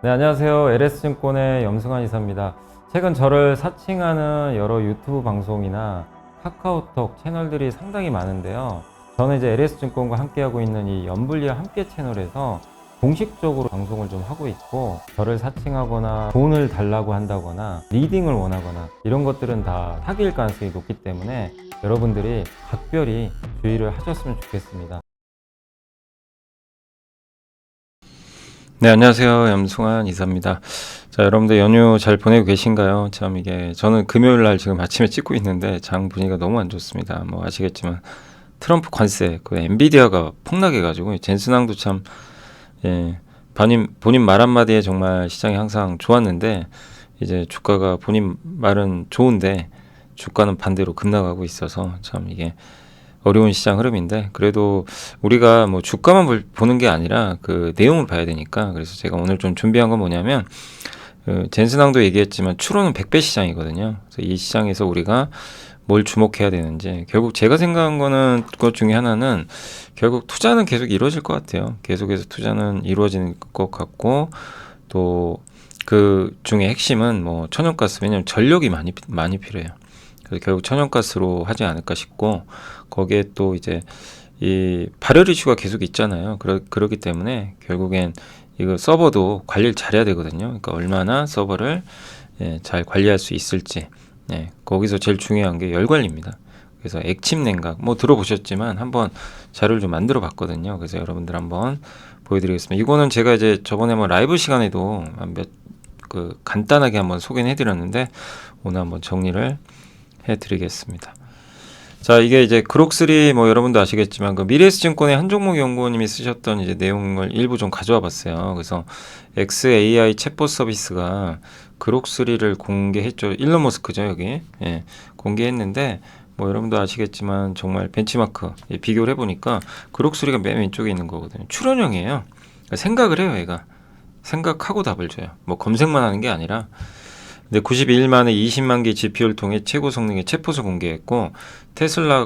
네, 안녕하세요. LS증권의 염승환 이사입니다. 최근 저를 사칭하는 여러 유튜브 방송이나 카카오톡 채널들이 상당히 많은데요. 저는 이제 LS증권과 함께하고 있는 이 연불리와 함께 채널에서 공식적으로 방송을 좀 하고 있고, 저를 사칭하거나 돈을 달라고 한다거나 리딩을 원하거나 이런 것들은 다 사기일 가능성이 높기 때문에 여러분들이 각별히 주의를 하셨으면 좋겠습니다. 네, 안녕하세요. 염승환 이사입니다. 자, 여러분들 연휴 잘 보내고 계신가요? 참 이게 저는 금요일 날 지금 아침에 찍고 있는데 장 분위기가 너무 안 좋습니다. 뭐 아시겠지만 트럼프 관세, 그 엔비디아가 폭락해가지고 젠슨왕도 참 본인 말 한마디에 정말 시장이 항상 좋았는데 이제 주가가 본인 말은 좋은데 주가는 반대로 급락하고 있어서 참 이게 어려운 시장 흐름인데, 그래도 우리가 뭐 주가만 보는 게 아니라 그 내용을 봐야 되니까, 그래서 제가 오늘 좀 준비한 건 뭐냐면, 젠슨왕도 얘기했지만 추론은 100배 시장이거든요. 그래서 이 시장에서 우리가 뭘 주목해야 되는지, 결국 제가 생각한 거는 그것 중에 하나는 결국 투자는 계속 이루어질 것 같아요. 계속해서 투자는 이루어지는 것 같고, 또 그 중에 핵심은 뭐 천연가스, 왜냐면 전력이 많이 필요해요. 그래서 결국 천연가스로 하지 않을까 싶고, 거기에 또 이제 이 발열 이슈가 계속 있잖아요. 그렇기 때문에 결국엔 이거 서버도 관리를 잘해야 되거든요. 그러니까 얼마나 서버를 잘 관리할 수 있을지, 거기서 제일 중요한 게 열 관리입니다. 그래서 액침 냉각 뭐 들어보셨지만 한번 자료를 좀 만들어 봤거든요. 그래서 여러분들 한번 보여드리겠습니다. 이거는 제가 이제 저번에 뭐 라이브 시간에도 간단하게 한번 소개해 드렸는데, 오늘 한번 정리를 해드리겠습니다. 자, 이게 이제 그록3 뭐 여러분도 아시겠지만 그 미래에셋증권의 한종목 연구원님이 쓰셨던 이제 내용을 일부 좀 가져와 봤어요. 그래서 XAI 챗봇 서비스가 그록3를 공개했죠. 일론 머스크죠, 여기. 공개했는데, 뭐 여러분도 아시겠지만 정말 벤치마크 비교를 해보니까 그록3가 맨 왼쪽에 있는 거거든요. 출연형이에요. 그러니까 생각을 해요, 얘가. 생각하고 답을 줘요. 뭐 검색만 하는 게 아니라. 근데 92일 만에 20만 개 GPU를 통해 최고 성능의 챗봇을 공개했고, 테슬라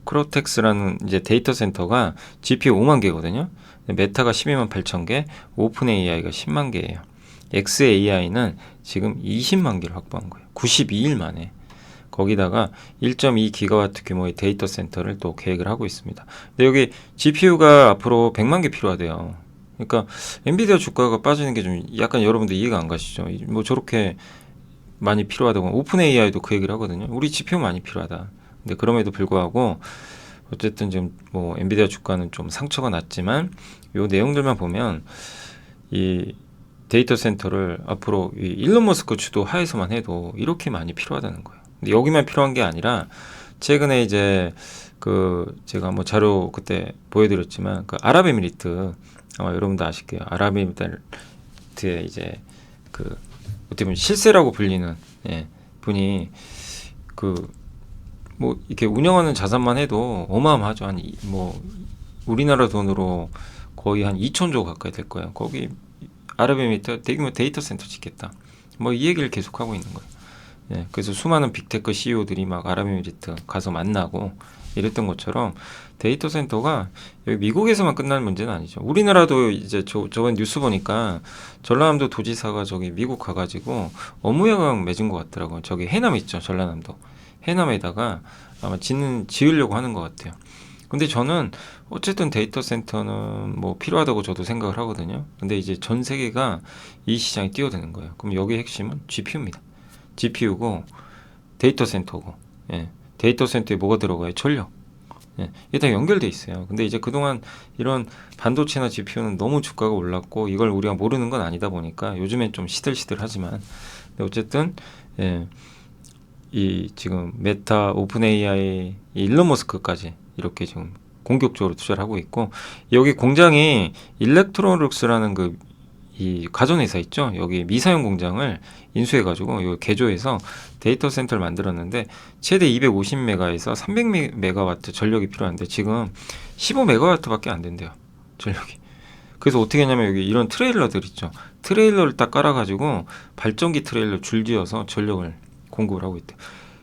크로텍스라는 이제 데이터 센터가 GPU 5만 개거든요. 메타가 12만 8천 개, 오픈 AI가 10만 개예요. XAI는 지금 20만 개를 확보한 거예요. 92일 만에. 거기다가 1.2 기가와트 규모의 데이터 센터를 또 계획을 하고 있습니다. 근데 여기 GPU가 앞으로 100만 개 필요하대요. 그러니까 엔비디아 주가가 빠지는 게 좀 약간 여러분들 이해가 안 가시죠? 뭐 저렇게 많이 필요하다고, 오픈 AI도 그 얘기를 하거든요. 우리 GPU 많이 필요하다. 근데 그럼에도 불구하고 어쨌든 지금 뭐 엔비디아 주가는 좀 상처가 났지만, 요 내용들만 보면 이 데이터 센터를 앞으로 이 일론 머스크 주도 하에서만 해도 이렇게 많이 필요하다는 거예요. 근데 여기만 필요한 게 아니라, 최근에 이제 그 제가 뭐 자료 그때 보여드렸지만 그 아랍에미리트, 아마 여러분도 아실 거예요. 아랍에미리트의 이제 그 어떻게 보면 실세라고 불리는 분이 그 뭐 이렇게 운영하는 자산만 해도 어마어마하죠. 뭐 우리나라 돈으로 거의 한 2천조 가까이 될 거예요. 거기 아랍에미리트 대규모 데이터 센터 짓겠다. 뭐 이 얘기를 계속 하고 있는 거예요. 그래서 수많은 빅테크 CEO들이 막 아랍에미리트 가서 만나고 이랬던 것처럼, 데이터 센터가 여기 미국에서만 끝나는 문제는 아니죠. 우리나라도 이제 저번 뉴스 보니까 전라남도 도지사가 저기 미국 가가지고 업무협약 맺은 것 같더라고요. 저기 해남 있죠, 전라남도. 해남에다가 아마 지으려고 하는 것 같아요. 근데 저는 어쨌든 데이터 센터는 뭐 필요하다고 저도 생각을 하거든요. 근데 이제 전 세계가 이 시장에 뛰어드는 거예요. 그럼 여기 핵심은 GPU입니다. GPU고 데이터 센터고, 데이터 센터에 뭐가 들어가요? 전력. 이게 다 연결돼 있어요. 근데 이제 그동안 이런 반도체나 GPU는 너무 주가가 올랐고 이걸 우리가 모르는 건 아니다 보니까 요즘엔 좀 시들시들하지만, 근데 어쨌든 이 지금 메타, 오픈 AI, 일론 머스크까지 이렇게 지금 공격적으로 투자를 하고 있고, 여기 공장이 일렉트로닉스라는 그 이 가전회사 있죠. 여기 미사용 공장을 인수해가지고 요 개조해서 데이터 센터를 만들었는데, 최대 250메가에서 300메가와트 전력이 필요한데 지금 15메가와트밖에 안 된대요, 전력이. 그래서 어떻게 했냐면 여기 이런 트레일러들 있죠. 트레일러를 딱 깔아가지고 발전기 트레일러 줄지어서 전력을 공급을 하고 있대요.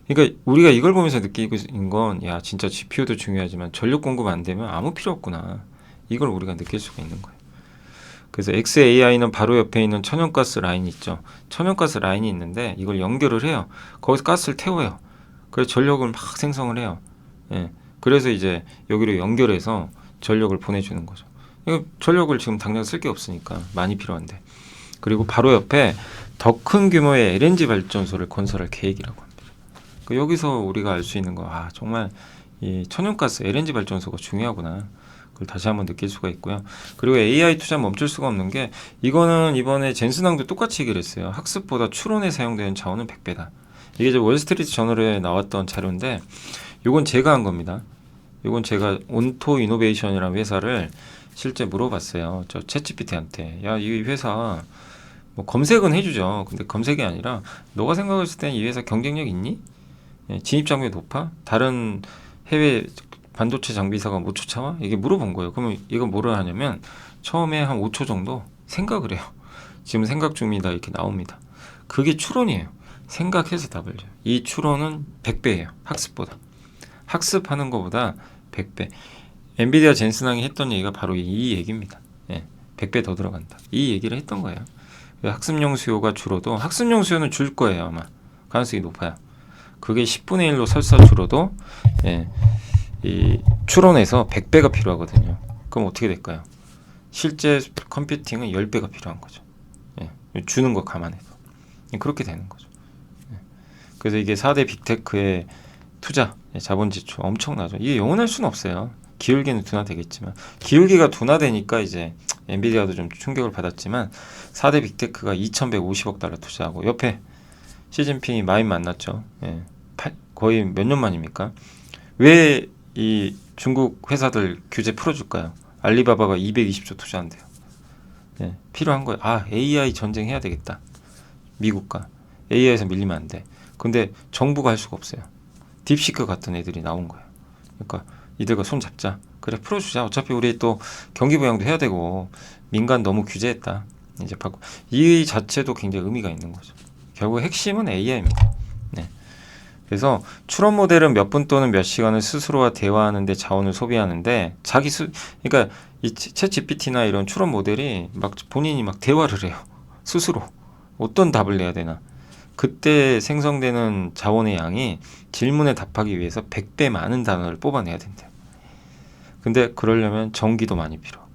그러니까 우리가 이걸 보면서 느끼는 건, 야, 진짜 GPU도 중요하지만 전력 공급 안 되면 아무 필요 없구나. 이걸 우리가 느낄 수가 있는 거예요. 그래서 XAI는 바로 옆에 있는 천연가스 라인이 있죠. 천연가스 라인이 있는데 이걸 연결을 해요. 거기서 가스를 태워요. 그래서 전력을 막 생성을 해요. 예. 그래서 이제 여기로 연결해서 전력을 보내주는 거죠. 이거 전력을 지금 당장 쓸 게 없으니까 많이 필요한데. 그리고 바로 옆에 더 큰 규모의 LNG 발전소를 건설할 계획이라고 합니다. 여기서 우리가 알 수 있는 거, 정말 이 천연가스 LNG 발전소가 중요하구나. 그걸 다시 한번 느낄 수가 있고요. 그리고 AI 투자 멈출 수가 없는 게, 이거는 이번에 젠슨왕도 똑같이 얘기를 했어요. 학습보다 추론에 사용되는 자원은 100배다. 이게 이제 월스트리트 저널에 나왔던 자료인데, 이건 제가 한 겁니다. 이건 제가 온토 이노베이션이라는 회사를 실제 물어봤어요. 저 챗GPT한테. 야, 이 회사 뭐 검색은 해주죠. 근데 검색이 아니라 너가 생각했을 땐 이 회사 경쟁력 있니? 진입 장벽이 높아? 다른 해외 반도체 장비사가 못 쫓아와? 이게 물어본 거예요. 그러면 이거 뭐를 하냐면 처음에 한 5초 정도 생각을 해요. 지금 생각 중입니다. 이렇게 나옵니다. 그게 추론이에요. 생각해서 답을 줘요. 이 추론은 100배예요. 학습보다. 학습하는 것보다 100배. 엔비디아 젠슨왕이 했던 얘기가 바로 이 얘기입니다. 100배 더 들어간다. 이 얘기를 했던 거예요. 학습용 수요가 줄어도, 학습용 수요는 줄 거예요. 아마 가능성이 높아요. 그게 10분의 1로 설사 줄어도 이 추론에서 100배가 필요하거든요. 그럼 어떻게 될까요? 실제 컴퓨팅은 10배가 필요한 거죠. 주는 거 감안해서 그렇게 되는 거죠. 그래서 이게 4대 빅테크의 투자, 자본 지출 엄청나죠. 이게 영원할 수는 없어요. 기울기는 둔화되겠지만, 기울기가 둔화되니까 이제 엔비디아도 좀 충격을 받았지만 4대 빅테크가 2,150억 달러 투자하고, 옆에 시진핑이 마인 만났죠. 거의 몇 년 만입니까? 왜 이 중국 회사들 규제 풀어줄까요? 알리바바가 220조 투자한대요. 필요한 거예요. AI 전쟁 해야 되겠다. 미국과 AI에서 밀리면 안 돼. 근데 정부가 할 수가 없어요. 딥시크 같은 애들이 나온 거예요. 그러니까 이들과 손 잡자. 그래, 풀어주자. 어차피 우리 또 경기 부양도 해야 되고 민간 너무 규제했다. 이제 바꾸. 이 자체도 굉장히 의미가 있는 거죠. 결국 핵심은 AI입니다. 그래서 추론 모델은 몇 분 또는 몇 시간을 스스로와 대화하는데 자원을 소비하는데, 그러니까 이 챗 GPT나 이런 추론 모델이 막 본인이 막 대화를 해요. 스스로 어떤 답을 내야 되나. 그때 생성되는 자원의 양이 질문에 답하기 위해서 100배 많은 단어를 뽑아내야 된대요. 근데 그러려면 전기도 많이 필요하고.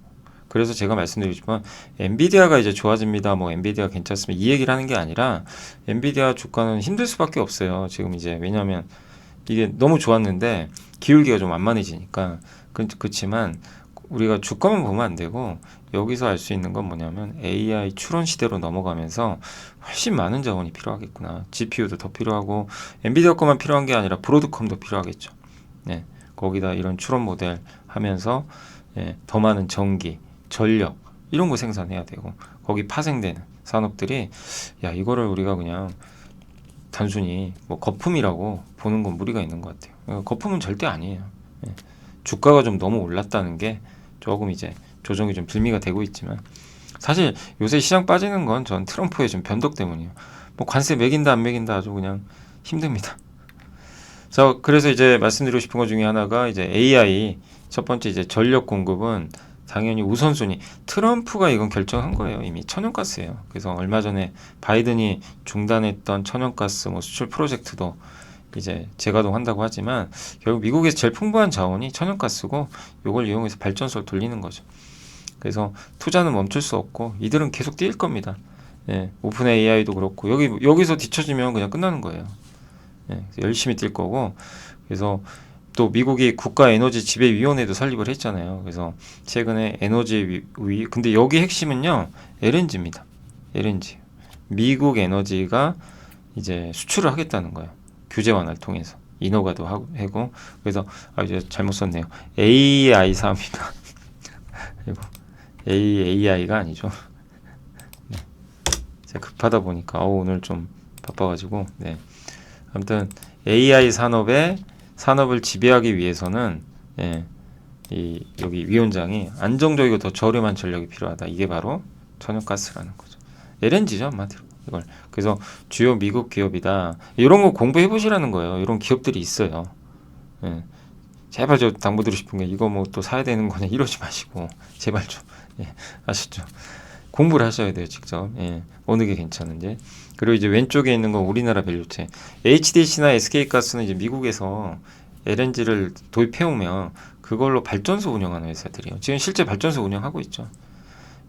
그래서 제가 말씀드리지만 엔비디아가 이제 좋아집니다. 뭐 엔비디아 괜찮습니다. 이 얘기를 하는 게 아니라, 엔비디아 주가는 힘들 수밖에 없어요. 지금 이제 왜냐하면 이게 너무 좋았는데 기울기가 좀 완만해지니까. 그렇지만 우리가 주가만 보면 안 되고, 여기서 알 수 있는 건 뭐냐면 AI 추론 시대로 넘어가면서 훨씬 많은 자원이 필요하겠구나. GPU도 더 필요하고, 엔비디아 것만 필요한 게 아니라 브로드컴도 필요하겠죠. 거기다 이런 추론 모델 하면서 더 많은 전기, 전력 이런 거 생산해야 되고, 거기 파생되는 산업들이, 이거를 우리가 그냥 단순히 뭐 거품이라고 보는 건 무리가 있는 것 같아요. 거품은 절대 아니에요. 주가가 좀 너무 올랐다는 게 조금 이제 조정이 좀 빌미가 되고 있지만, 사실 요새 시장 빠지는 건 전 트럼프의 좀 변덕 때문이에요. 뭐 관세 매긴다 안 매긴다 아주 그냥 힘듭니다. 자, 그래서 이제 말씀드리고 싶은 것 중에 하나가 이제 AI 첫 번째 이제 전력 공급은 당연히 우선순위. 트럼프가 이건 결정한 거예요. 이미 천연가스예요. 그래서 얼마 전에 바이든이 중단했던 천연가스 뭐 수출 프로젝트도 이제 재가동한다고 하지만, 결국 미국에서 제일 풍부한 자원이 천연가스고, 이걸 이용해서 발전소를 돌리는 거죠. 그래서 투자는 멈출 수 없고 이들은 계속 뛸 겁니다. 오픈 AI도 그렇고, 여기서 뒤처지면 그냥 끝나는 거예요. 열심히 뛸 거고. 그래서 또 미국이 국가에너지지배위원회도 설립을 했잖아요. 그래서 최근에 근데 여기 핵심은요, LNG입니다. LNG. 미국 에너지가 이제 수출을 하겠다는 거예요. 규제 완화를 통해서. 인허가도 하고. 그래서 이제 잘못 썼네요. AI 사업입니다. 그리고 AI가 아니죠. 제가 급하다 보니까 오늘 좀 바빠가지고. 아무튼 AI 산업을 지배하기 위해서는 여기 위원장이 안정적이고 더 저렴한 전력이 필요하다. 이게 바로 천연가스라는 거죠. LNG죠, 한마디로. 이걸. 그래서 주요 미국 기업이다. 이런 거 공부해 보시라는 거예요. 이런 기업들이 있어요. 제발 당부드리고 싶은 게, 이거 뭐 또 사야 되는 거냐 이러지 마시고 제발 좀 아시죠? 공부를 하셔야 돼요, 직접. 예, 어느 게 괜찮은지. 그리고 이제 왼쪽에 있는 건 우리나라 밸류체. HDC나 SK가스는 이제 미국에서 LNG를 도입해오면 그걸로 발전소 운영하는 회사들이에요. 지금 실제 발전소 운영하고 있죠.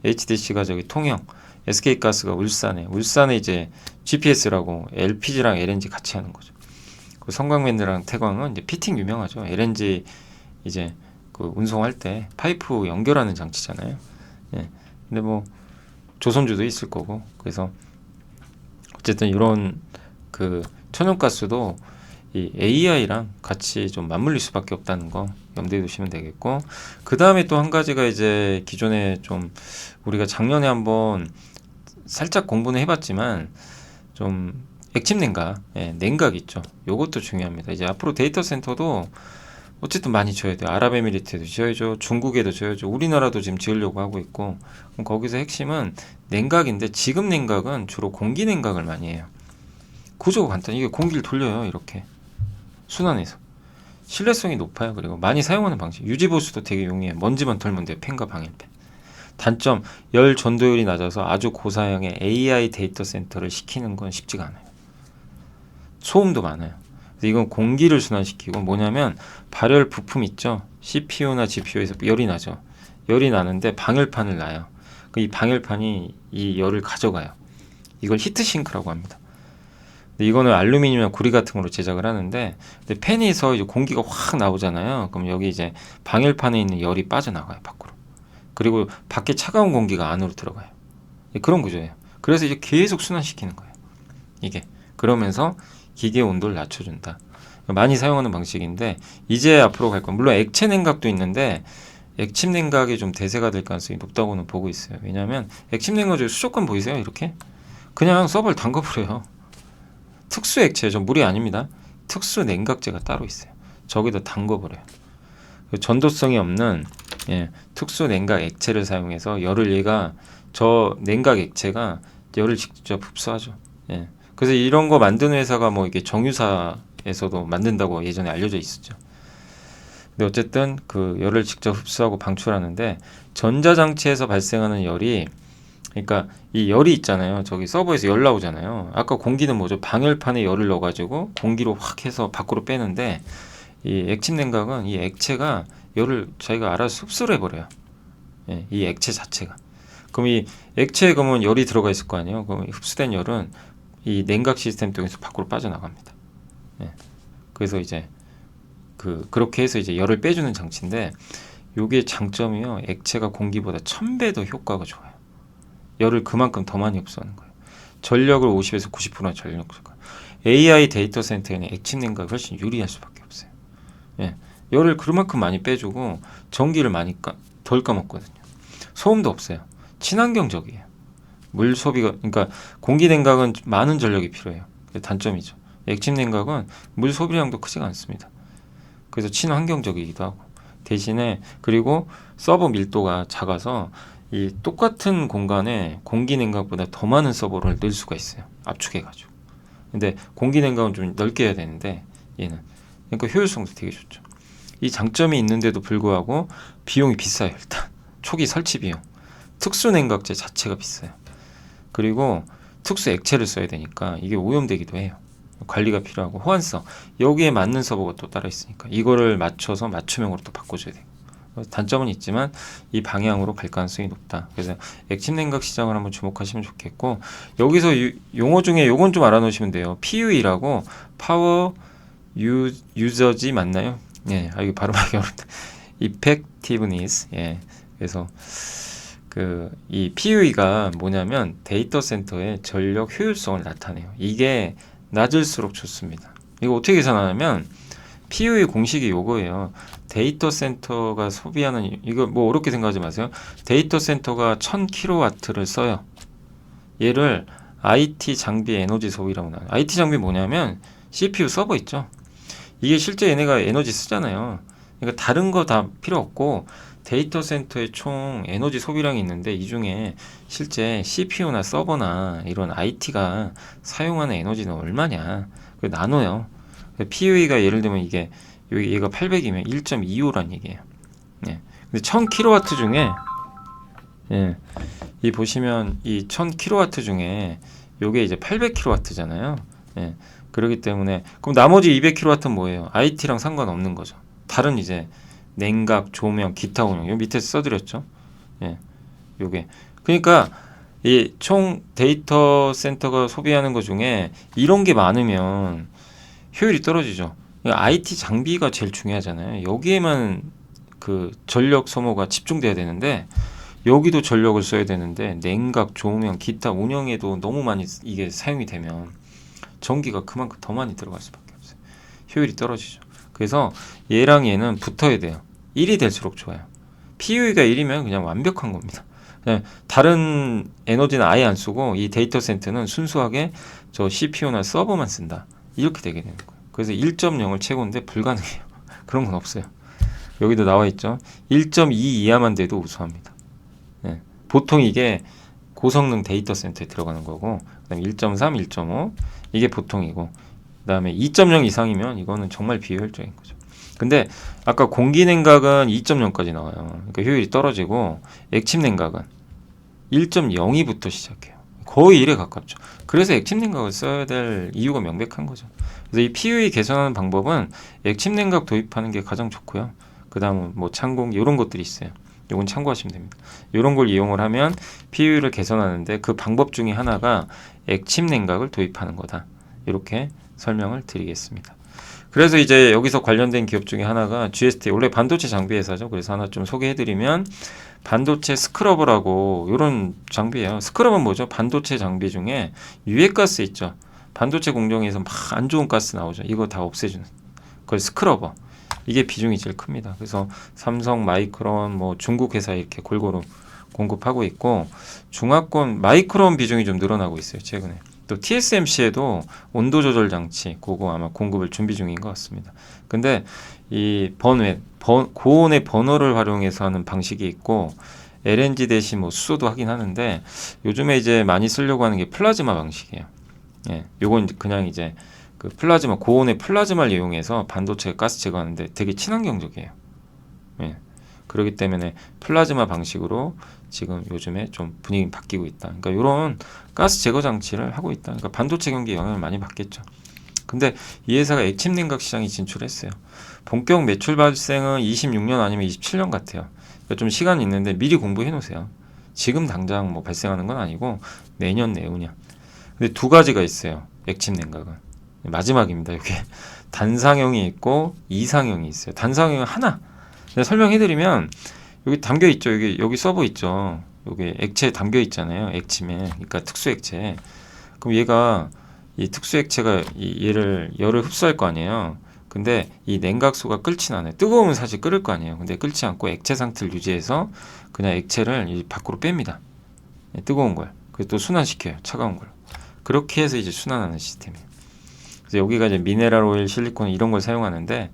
HDC가 저기 통영, SK가스가 울산에 이제 GPS라고 LPG랑 LNG 같이 하는 거죠. 그 성강랜드랑 태광은 이제 피팅 유명하죠. LNG 이제 그 운송할 때 파이프 연결하는 장치잖아요. 예. 근데 뭐 조선주도 있을 거고, 그래서 어쨌든 이런 그 천연가스도 이 AI랑 같이 좀 맞물릴 수밖에 없다는 거 염두에 두시면 되겠고, 그 다음에 또 한 가지가 이제 기존에 좀 우리가 작년에 한번 살짝 공부는 해봤지만 좀 액침 냉각, 예, 냉각 있죠. 요것도 중요합니다. 이제 앞으로 데이터 센터도 어쨌든 많이 지어야 돼요. 아랍에미리트에도 지어야죠. 중국에도 지어야죠. 우리나라도 지금 지으려고 하고 있고, 그럼 거기서 핵심은 냉각인데, 지금 냉각은 주로 공기 냉각을 많이 해요. 구조가 간단해. 이게 공기를 돌려요. 이렇게 순환해서 신뢰성이 높아요. 그리고 많이 사용하는 방식, 유지 보수도 되게 용이해요. 먼지만 털면 돼요. 펜과 방일펜. 단점, 열 전도율이 낮아서 아주 고사양의 AI 데이터 센터를 시키는 건 쉽지가 않아요. 소음도 많아요. 이건 공기를 순환시키고, 뭐냐면 발열 부품 있죠. CPU나 GPU에서 열이 나죠. 열이 나는데 방열판을 놔요. 이 방열판이 이 열을 가져가요. 이걸 히트싱크라고 합니다. 근데 이거는 알루미늄이나 구리 같은 걸로 제작을 하는데, 근데 팬에서 이제 공기가 확 나오잖아요. 그럼 여기 이제 방열판에 있는 열이 빠져나가요, 밖으로. 그리고 밖에 차가운 공기가 안으로 들어가요. 그런 구조예요. 그래서 이제 계속 순환시키는 거예요. 이게 그러면서 기계 온도를 낮춰준다. 많이 사용하는 방식인데, 이제 앞으로 갈 건 물론 액체 냉각도 있는데 액침 냉각이 좀 대세가 될 가능성이 높다고는 보고 있어요. 왜냐하면 액침 냉각 중에 수족관 보이세요? 이렇게 그냥 서버를 담가버려요. 특수 액체죠. 물이 아닙니다. 특수 냉각제가 따로 있어요. 저기다 담궈버려요. 전도성이 없는, 예, 특수 냉각 액체를 사용해서 저 냉각 액체가 열을 직접 흡수하죠. 예. 그래서 이런 거 만드는 회사가 뭐 이게 정유사에서도 만든다고 예전에 알려져 있었죠. 근데 어쨌든 그 열을 직접 흡수하고 방출하는데, 전자장치에서 발생하는 열이, 그러니까 이 열이 있잖아요. 저기 서버에서 열 나오잖아요. 아까 공기는 뭐죠? 방열판에 열을 넣어가지고 공기로 확 해서 밖으로 빼는데, 이 액침 냉각은 이 액체가 열을 자기가 알아서 흡수를 해버려요. 예, 이 액체 자체가. 그럼 이 액체에 그러면 열이 들어가 있을 거 아니에요. 그럼 흡수된 열은 이 냉각 시스템 통해서 밖으로 빠져나갑니다. 예. 그래서 이제 그렇게 해서 이제 열을 빼주는 장치인데, 요게 장점이요. 액체가 공기보다 1000배 더 효과가 좋아요. 열을 그만큼 더 많이 흡수하는 거예요. 전력을 50에서 90% 전력 흡수. AI 데이터 센터에는 액침 냉각이 훨씬 유리할 수밖에 없어요. 예. 열을 그만큼 많이 빼주고 전기를 덜 까먹거든요. 소음도 없어요. 친환경적이에요. 물 소비가, 그러니까 공기 냉각은 많은 전력이 필요해요. 그게 단점이죠. 액침 냉각은 물 소비량도 크지가 않습니다. 그래서 친환경적이기도 하고, 대신에 그리고 서버 밀도가 작아서 이 똑같은 공간에 공기 냉각보다 더 많은 서버를 넣을 수가 있어요. 압축해가지고. 근데 공기 냉각은 좀 넓게 해야 되는데 얘는, 그러니까 효율성도 되게 좋죠. 이 장점이 있는데도 불구하고 비용이 비싸요. 일단 초기 설치 비용, 특수 냉각제 자체가 비싸요. 그리고 특수 액체를 써야 되니까 이게 오염되기도 해요. 관리가 필요하고 호환성, 여기에 맞는 서버가 또 따로 있으니까 이거를 맞춰서 맞춤형으로 또 바꿔줘야 돼요. 단점은 있지만 이 방향으로 갈 가능성이 높다. 그래서 액침 냉각 시장을 한번 주목하시면 좋겠고, 여기서 용어 중에 요건 좀 알아놓으시면 돼요. PUE라고 파워 유저지 맞나요? 예, 이거 발음하기 어렵다. Effectiveness. 예, 그래서 이 PUE가 뭐냐면 데이터 센터의 전력 효율성을 나타내요. 이게 낮을수록 좋습니다. 이거 어떻게 계산하냐면 PUE 공식이 요거예요. 데이터 센터가 소비하는, 이거 뭐 어렵게 생각하지 마세요. 데이터 센터가 1000kW를 써요. 얘를 IT 장비 에너지 소비라고 나와요. IT 장비 뭐냐면 CPU 서버 있죠. 이게 실제 얘네가 에너지 쓰잖아요. 그러니까 다른 거 다 필요 없고 데이터 센터의 총 에너지 소비량이 있는데, 이 중에 실제 CPU나 서버나 이런 IT가 사용하는 에너지는 얼마냐, 그 나눠요. PUE가 예를 들면 이게 얘가 800이면 1.25란 얘기예요. 예. 근데 1000kW 중에, 예, 이 보시면 이 1000kW 중에 요게 이제 800kW잖아요. 예. 그렇기 때문에 그럼 나머지 200kW는 뭐예요? IT랑 상관없는 거죠. 다른 이제 냉각, 조명, 기타 운영. 요 밑에 써드렸죠. 예. 요게. 그러니까 이 총 데이터 센터가 소비하는 것 중에 이런 게 많으면 효율이 떨어지죠. IT 장비가 제일 중요하잖아요. 여기에만 그 전력 소모가 집중돼야 되는데 여기도 전력을 써야 되는데 냉각, 조명, 기타 운영에도 너무 많이 이게 사용이 되면 전기가 그만큼 더 많이 들어갈 수밖에 없어요. 효율이 떨어지죠. 그래서 얘랑 얘는 붙어야 돼요. 1이 될수록 좋아요. PUE가 1이면 그냥 완벽한 겁니다. 그냥 다른 에너지는 아예 안 쓰고 이 데이터 센터는 순수하게 저 CPU나 서버만 쓴다. 이렇게 되게 되는 거예요. 그래서 1.0을 최고인데 불가능해요. 그런 건 없어요. 여기도 나와 있죠. 1.2 이하만 돼도 우수합니다. 네. 보통 이게 고성능 데이터 센터에 들어가는 거고, 그다음에 1.3, 1.5 이게 보통이고, 그다음에 2.0 이상이면 이거는 정말 비효율적인 거죠. 근데 아까 공기 냉각은 2.0까지 나와요. 그러니까 효율이 떨어지고 액침 냉각은 1.02부터 시작해요. 거의 1에 가깝죠. 그래서 액침 냉각을 써야 될 이유가 명백한 거죠. 그래서 이 PUE 개선하는 방법은 액침 냉각 도입하는 게 가장 좋고요. 그 다음은 뭐 찬공기 이런 것들이 있어요. 요건 참고하시면 됩니다. 이런 걸 이용을 하면 PUE를 개선하는데 그 방법 중에 하나가 액침 냉각을 도입하는 거다. 이렇게 설명을 드리겠습니다. 그래서 이제 여기서 관련된 기업 중에 하나가 GST, 원래 반도체 장비 회사죠. 그래서 하나 좀 소개해드리면 반도체 스크러버라고 이런 장비예요. 스크러버는 뭐죠? 반도체 장비 중에 유해가스 있죠. 반도체 공정에서 막 안 좋은 가스 나오죠. 이거 다 없애주는 그걸 스크러버. 이게 비중이 제일 큽니다. 그래서 삼성, 마이크론, 뭐 중국 회사 이렇게 골고루 공급하고 있고 중화권 마이크론 비중이 좀 늘어나고 있어요. 최근에. 또 TSMC에도 온도 조절 장치 그거 아마 공급을 준비 중인 것 같습니다. 근데 이 고온의 버너를 활용해서 하는 방식이 있고 LNG 대신 뭐 수소도 하긴 하는데 요즘에 이제 많이 쓰려고 하는 게 플라즈마 방식이에요. 예, 요건 그냥 이제 그 플라즈마 고온의 플라즈마를 이용해서 반도체 가스 제거하는데 되게 친환경적이에요. 예. 그렇기 때문에 플라즈마 방식으로 지금 요즘에 좀 분위기 바뀌고 있다. 그러니까 이런 가스 제거 장치를 하고 있다. 그러니까 반도체 경기에 영향을 많이 받겠죠. 근데 이 회사가 액침 냉각 시장에 진출했어요. 본격 매출 발생은 26년 아니면 27년 같아요. 그러니까 좀 시간이 있는데 미리 공부해 놓으세요. 지금 당장 뭐 발생하는 건 아니고 내년 내후년. 근데 두 가지가 있어요. 액침 냉각은. 마지막입니다. 이게 단상형이 있고 이상형이 있어요. 단상형은 하나. 설명해드리면 여기 담겨 있죠. 여기 서버 있죠. 여기 액체 담겨 있잖아요. 액침에. 그러니까 특수 액체. 그럼 얘가 이 특수 액체가 얘를 열을 흡수할 거 아니에요. 근데 이 냉각수가 끓진 않아요. 뜨거우면 사실 끓을 거 아니에요. 근데 끓지 않고 액체 상태를 유지해서 그냥 액체를 이 밖으로 뺍니다. 뜨거운 걸. 그래서 또 순환시켜요. 차가운 걸. 그렇게 해서 이제 순환하는 시스템이에요. 그래서 여기가 이제 미네랄 오일, 실리콘 이런 걸 사용하는데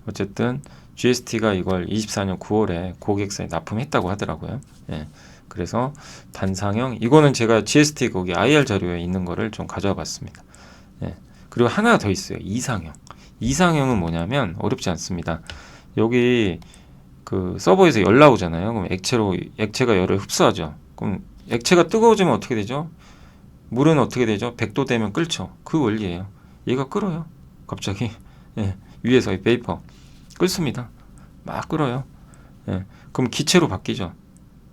어쨌든 GST가 이걸 24년 9월에 고객사에 납품했다고 하더라고요. 예. 그래서 단상형 이거는 제가 GST 거기 IR 자료에 있는 거를 좀 가져와 봤습니다. 예. 그리고 하나 더 있어요. 이상형. 이상형은 뭐냐면 어렵지 않습니다. 여기 그 서버에서 열 나오잖아요. 그럼 액체가 열을 흡수하죠. 그럼 액체가 뜨거워지면 어떻게 되죠? 물은 어떻게 되죠? 100도 되면 끓죠. 그 원리예요. 얘가 끓어요. 갑자기. 예. 위에서 이 베이퍼 끓습니다. 막 끓어요. 예. 그럼 기체로 바뀌죠.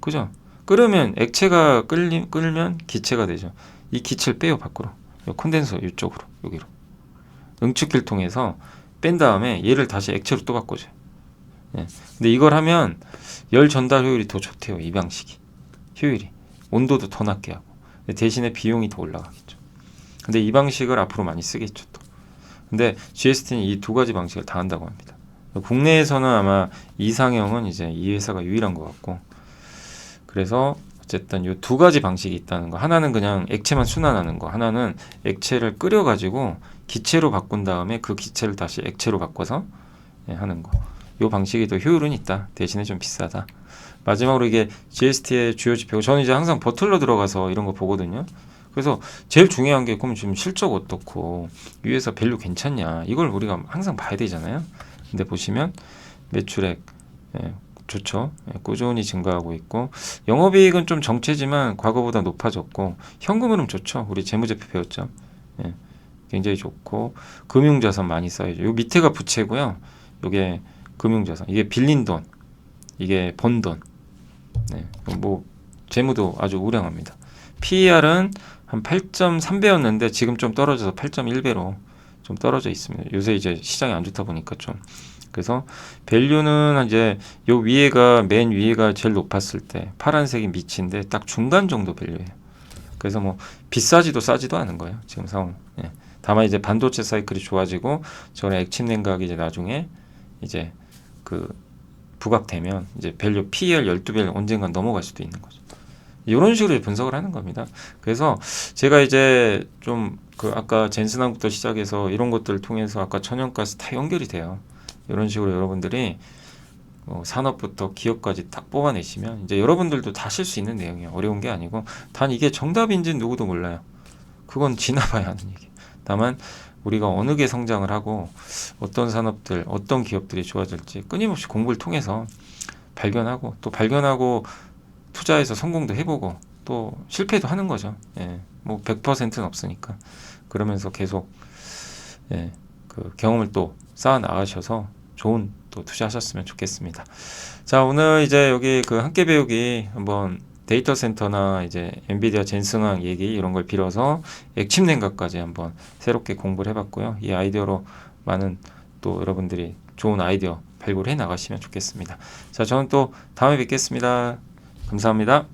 그죠? 끓으면 액체가 끓면 기체가 되죠. 이 기체를 빼요 밖으로. 콘덴서 이쪽으로 여기로. 응축기를 통해서 뺀 다음에 얘를 다시 액체로 또 바꿔줘요. 예. 근데 이걸 하면 열 전달 효율이 더 좋대요. 이 방식이. 효율이. 온도도 더 낮게 하고. 대신에 비용이 더 올라가겠죠. 근데 이 방식을 앞으로 많이 쓰겠죠 또. 근데 GST는 이 두 가지 방식을 다 한다고 합니다. 국내에서는 아마 이상형은 이제 이 회사가 유일한 것 같고, 그래서 어쨌든 이 두 가지 방식이 있다는 거. 하나는 그냥 액체만 순환하는 거, 하나는 액체를 끓여가지고 기체로 바꾼 다음에 그 기체를 다시 액체로 바꿔서 하는 거. 이 방식이 더 효율은 있다. 대신에 좀 비싸다. 마지막으로 이게 GST의 주요 지표고, 저는 이제 항상 버틀러 들어가서 이런 거 보거든요. 그래서 제일 중요한 게 그럼 지금 실적 어떻고 이 회사 밸류 괜찮냐, 이걸 우리가 항상 봐야 되잖아요. 근데 보시면 매출액, 좋죠. 예, 꾸준히 증가하고 있고 영업이익은 좀 정체지만 과거보다 높아졌고 현금 흐름 좋죠. 우리 재무제표 배웠죠. 예, 굉장히 좋고 금융자산 많이 쌓여죠. 요 밑에가 부채고요. 요게 금융자산. 이게 빌린 돈, 이게 번 돈. 네, 뭐 재무도 아주 우량합니다. PER은 한 8.3배였는데 지금 좀 떨어져서 8.1배로 좀 떨어져 있습니다. 요새 이제 시장이 안 좋다 보니까 좀. 그래서 밸류는 이제 요 위에가 맨 위에가 제일 높았을 때 파란색이 밑인데 딱 중간 정도 밸류예요. 그래서 뭐 비싸지도 싸지도 않은 거예요. 지금 상황. 예. 다만 이제 반도체 사이클이 좋아지고 저런 액침 냉각이 이제 나중에 이제 그 부각되면 이제 밸류 PER 12배를 언젠간 넘어갈 수도 있는 거죠. 이런 식으로 분석을 하는 겁니다. 그래서 제가 이제 좀 그 아까 젠슨항부터 시작해서 이런 것들을 통해서 아까 천연가스 다 연결이 돼요. 이런 식으로 여러분들이 산업부터 기업까지 딱 뽑아내시면 이제 여러분들도 다 쓸 수 있는 내용이에요. 어려운 게 아니고 단 이게 정답인지는 누구도 몰라요. 그건 지나봐야 하는 얘기. 다만 우리가 어느 게 성장을 하고 어떤 산업들, 어떤 기업들이 좋아질지 끊임없이 공부를 통해서 발견하고 또 발견하고 투자해서 성공도 해보고 또 실패도 하는 거죠. 예, 뭐 100%는 없으니까 그러면서 계속 예, 그 경험을 또 쌓아 나가셔서 좋은 또 투자하셨으면 좋겠습니다. 자, 오늘 이제 여기 그 함께 배우기 한번 데이터 센터나 이제 엔비디아 젠슨항 얘기 이런 걸 빌어서 액침 냉각까지 한번 새롭게 공부를 해봤고요. 이 아이디어로 많은 또 여러분들이 좋은 아이디어 발굴해 나가시면 좋겠습니다. 자, 저는 또 다음에 뵙겠습니다. 감사합니다.